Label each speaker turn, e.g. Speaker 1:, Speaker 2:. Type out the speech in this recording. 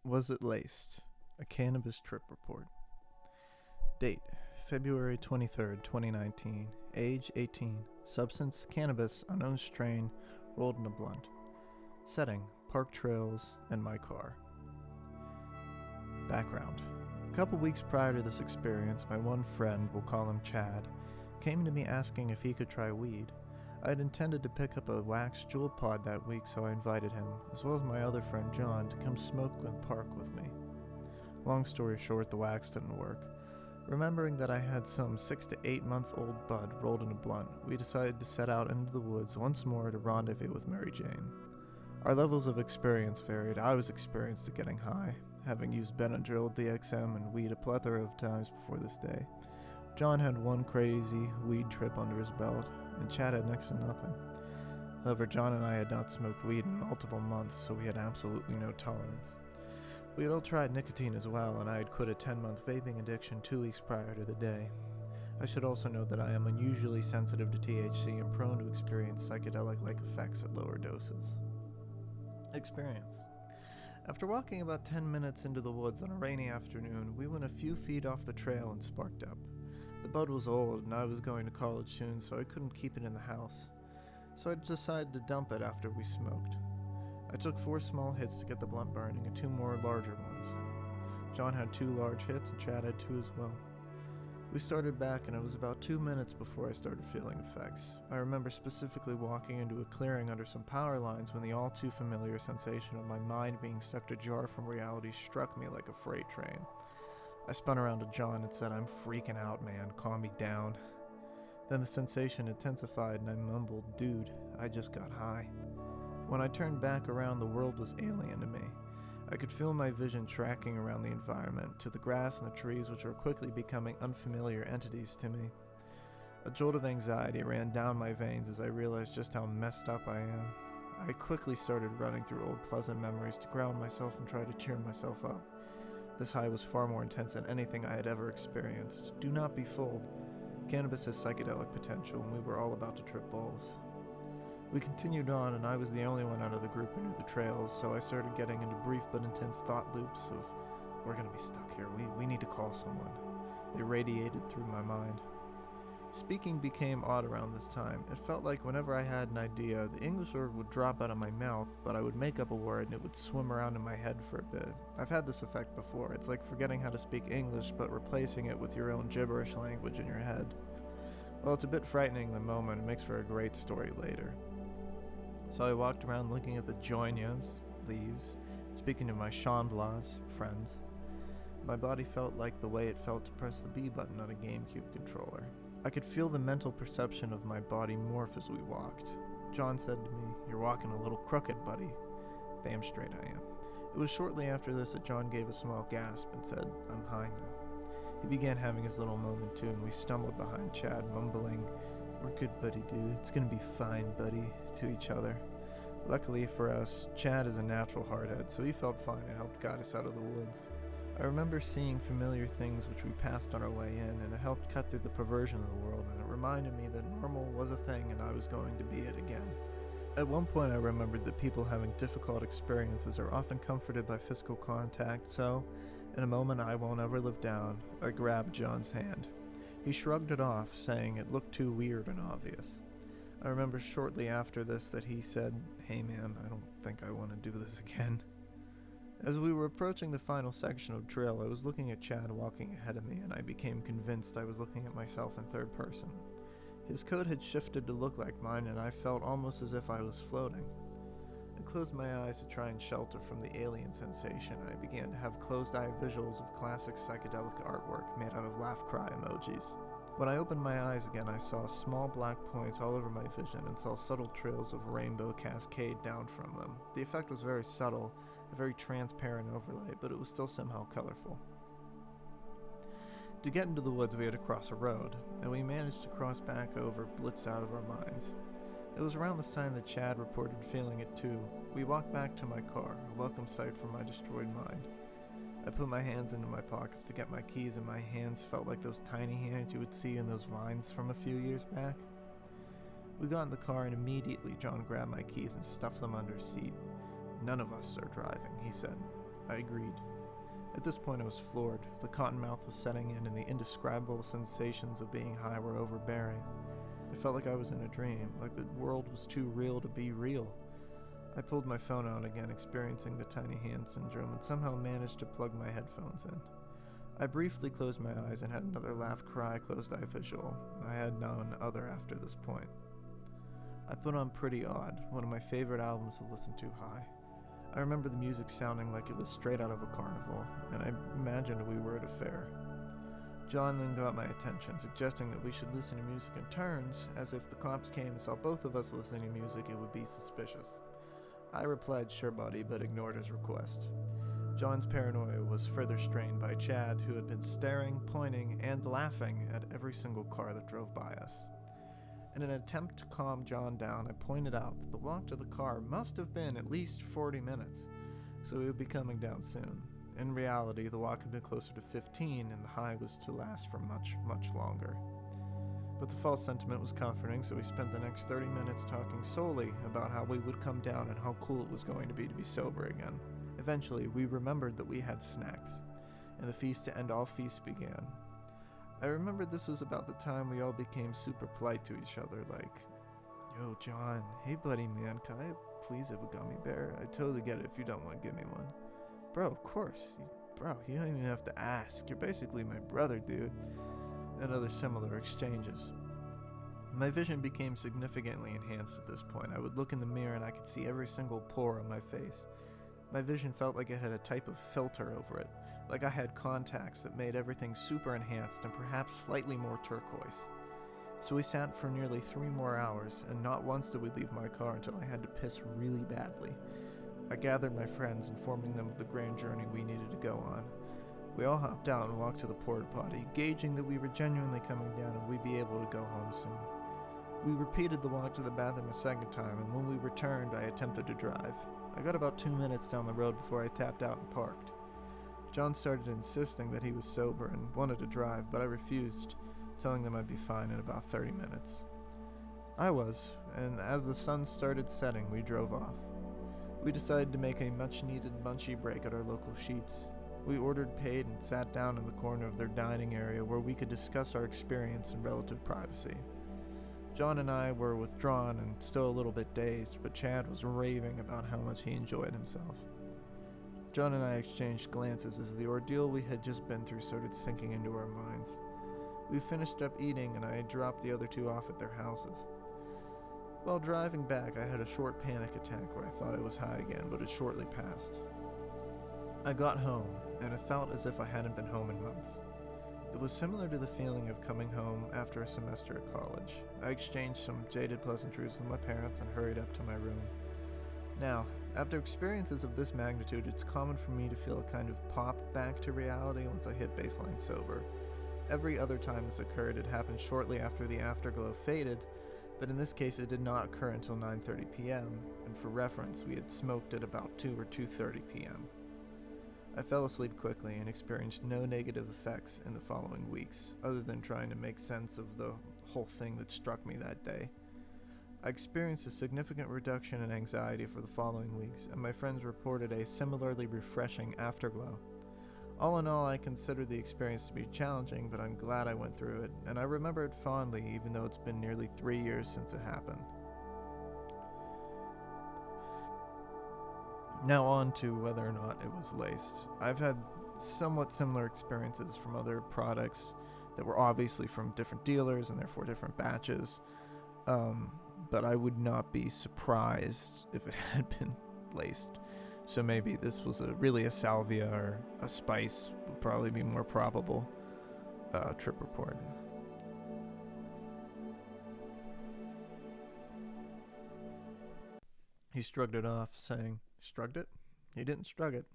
Speaker 1: Was It Laced? A Cannabis Trip Report. Date, February 23rd, 2019. Age, 18. Substance, cannabis, unknown strain, rolled in a blunt. Setting, park trails, and my car. Background. A couple weeks prior to this experience, my one friend, we'll call him Chad, came to me asking if he could try weed. I had intended to pick up a wax jewel pod that week, so I invited him, as well as my other friend John, to come smoke in the park with me. Long story short, the wax didn't work. Remembering that I had some 6 to 8 month old bud rolled in a blunt, we decided to set out into the woods once more to rendezvous with Mary Jane. Our levels of experience varied. I was experienced at getting high, having used Benadryl, DXM, and weed a plethora of times before this day. John had one crazy weed trip under his belt, and Chad had next to nothing. However, John and I had not smoked weed in multiple months, so we had absolutely no tolerance. We had all tried nicotine as well, and I had quit a 10-month vaping addiction 2 weeks prior to the day. I should also note that I am unusually sensitive to THC and prone to experience psychedelic-like effects at lower doses. Experience. After walking about 10 minutes into the woods on a rainy afternoon, we went a few feet off the trail and sparked up. The bud was old, and I was going to college soon, so I couldn't keep it in the house. So I decided to dump it after we smoked. I took 4 small hits to get the blunt burning and 2 more larger ones. John had 2 large hits and Chad had 2 as well. We started back, and it was about 2 minutes before I started feeling effects. I remember specifically walking into a clearing under some power lines when the all too familiar sensation of my mind being sucked ajar from reality struck me like a freight train. I spun around to John and said, "I'm freaking out, man, calm me down." Then the sensation intensified and I mumbled, "Dude, I just got high." When I turned back around, the world was alien to me. I could feel my vision tracking around the environment, to the grass and the trees, which were quickly becoming unfamiliar entities to me. A jolt of anxiety ran down my veins as I realized just how messed up I am. I quickly started running through old pleasant memories to ground myself and try to cheer myself up. This high was far more intense than anything I had ever experienced. Do not be fooled. Cannabis has psychedelic potential, and we were all about to trip balls. We continued on, and I was the only one out of the group who knew the trails, so I started getting into brief but intense thought loops of, "We're gonna be stuck here, we need to call someone." They radiated through my mind. Speaking became odd around this time. It felt like whenever I had an idea, the English word would drop out of my mouth, but I would make up a word and it would swim around in my head for a bit. I've had this effect before. It's like forgetting how to speak English, but replacing it with your own gibberish language in your head. Well, it's a bit frightening in the moment. It makes for a great story later. So I walked around looking at the joinias, leaves, speaking to my Chandlas, friends. My body felt like the way it felt to press the B button on a GameCube controller. I could feel the mental perception of my body morph as we walked. John said to me, "You're walking a little crooked, buddy." Damn straight I am. It was shortly after this that John gave a small gasp and said, "I'm high now." He began having his little moment too, and we stumbled behind Chad, mumbling, "We're good, buddy, dude. It's gonna be fine, buddy," to each other. Luckily for us, Chad is a natural hardhead, so he felt fine and helped guide us out of the woods. I remember seeing familiar things which we passed on our way in, and it helped cut through the perversion of the world, and it reminded me that normal was a thing and I was going to be it again. At one point I remembered that people having difficult experiences are often comforted by physical contact, so, in a moment I won't ever live down, I grabbed John's hand. He shrugged it off, saying it looked too weird and obvious. I remember shortly after this that he said, "Hey man, I don't think I want to do this again." As we were approaching the final section of trail, I was looking at Chad walking ahead of me, and I became convinced I was looking at myself in third person. His coat had shifted to look like mine, and I felt almost as if I was floating. I closed my eyes to try and shelter from the alien sensation, and I began to have closed-eye visuals of classic psychedelic artwork made out of laugh-cry emojis. When I opened my eyes again, I saw small black points all over my vision and saw subtle trails of rainbow cascade down from them. The effect was very subtle, a very transparent overlay, but it was still somehow colorful. To get into the woods, we had to cross a road, and we managed to cross back over, blitzed out of our minds. It was around this time that Chad reported feeling it too. We walked back to my car, a welcome sight for my destroyed mind. I put my hands into my pockets to get my keys, and my hands felt like those tiny hands you would see in those vines from a few years back. We got in the car, and immediately John grabbed my keys and stuffed them under his seat. "None of us are driving," he said. I agreed. At this point I was floored. The cottonmouth was setting in and the indescribable sensations of being high were overbearing. I felt like I was in a dream, like the world was too real to be real. I pulled my phone out again, experiencing the tiny hand syndrome, and somehow managed to plug my headphones in. I briefly closed my eyes and had another laugh cry closed-eye visual. I had none other after this point. I put on Pretty Odd, one of my favorite albums to listen to high. I remember the music sounding like it was straight out of a carnival, and I imagined we were at a fair. John then got my attention, suggesting that we should listen to music in turns, as if the cops came and saw both of us listening to music, it would be suspicious. I replied sure buddy, but ignored his request. John's paranoia was further strained by Chad, who had been staring, pointing, and laughing at every single car that drove by us. In an attempt to calm John down, I pointed out that the walk to the car must have been at least 40 minutes, so we would be coming down soon. In reality, the walk had been closer to 15, and the high was to last for much, much longer. But the false sentiment was comforting, so we spent the next 30 minutes talking solely about how we would come down and how cool it was going to be sober again. Eventually, we remembered that we had snacks, and the feast to end all feasts began. I remembered this was about the time we all became super polite to each other, like, "Yo, John, hey buddy man, can I please have a gummy bear? I totally get it if you don't want to give me one." "Bro, of course. Bro, you don't even have to ask. You're basically my brother, dude." And other similar exchanges. My vision became significantly enhanced at this point. I would look in the mirror and I could see every single pore on my face. My vision felt like it had a type of filter over it, like I had contacts that made everything super enhanced and perhaps slightly more turquoise. So we sat for nearly 3 more hours, and not once did we leave my car until I had to piss really badly. I gathered my friends, informing them of the grand journey we needed to go on. We all hopped out and walked to the porta potty, gauging that we were genuinely coming down and we'd be able to go home soon. We repeated the walk to the bathroom a second time, and when we returned, I attempted to drive. I got about 2 minutes down the road before I tapped out and parked. John started insisting that he was sober and wanted to drive, but I refused, telling them I'd be fine in about 30 minutes. I was, and as the sun started setting, we drove off. We decided to make a much-needed munchy break at our local Sheets. We ordered, paid, and sat down in the corner of their dining area where we could discuss our experience in relative privacy. John and I were withdrawn and still a little bit dazed, but Chad was raving about how much he enjoyed himself. John and I exchanged glances as the ordeal we had just been through started sinking into our minds. We finished up eating and I dropped the other two off at their houses. While driving back, I had a short panic attack where I thought I was high again, but it shortly passed. I got home, and it felt as if I hadn't been home in months. It was similar to the feeling of coming home after a semester at college. I exchanged some jaded pleasantries with my parents and hurried up to my room. Now, after experiences of this magnitude, it's common for me to feel a kind of pop back to reality once I hit baseline sober. Every other time this occurred, it happened shortly after the afterglow faded, but in this case it did not occur until 9:30 p.m., and for reference, we had smoked at about 2 or 2:30 p.m. I fell asleep quickly and experienced no negative effects in the following weeks, other than trying to make sense of the whole thing that struck me that day. I experienced a significant reduction in anxiety for the following weeks, and my friends reported a similarly refreshing afterglow. All in all, I consider the experience to be challenging, but I'm glad I went through it, and I remember it fondly even though it's been nearly 3 years since it happened. Now on to whether or not it was laced. I've had somewhat similar experiences from other products that were obviously from different dealers and therefore different batches, but I would not be surprised if it had been laced. So maybe this was really a salvia or a spice would probably be more probable trip report. He shrugged it off, saying, "Shrugged it? He didn't shrug it.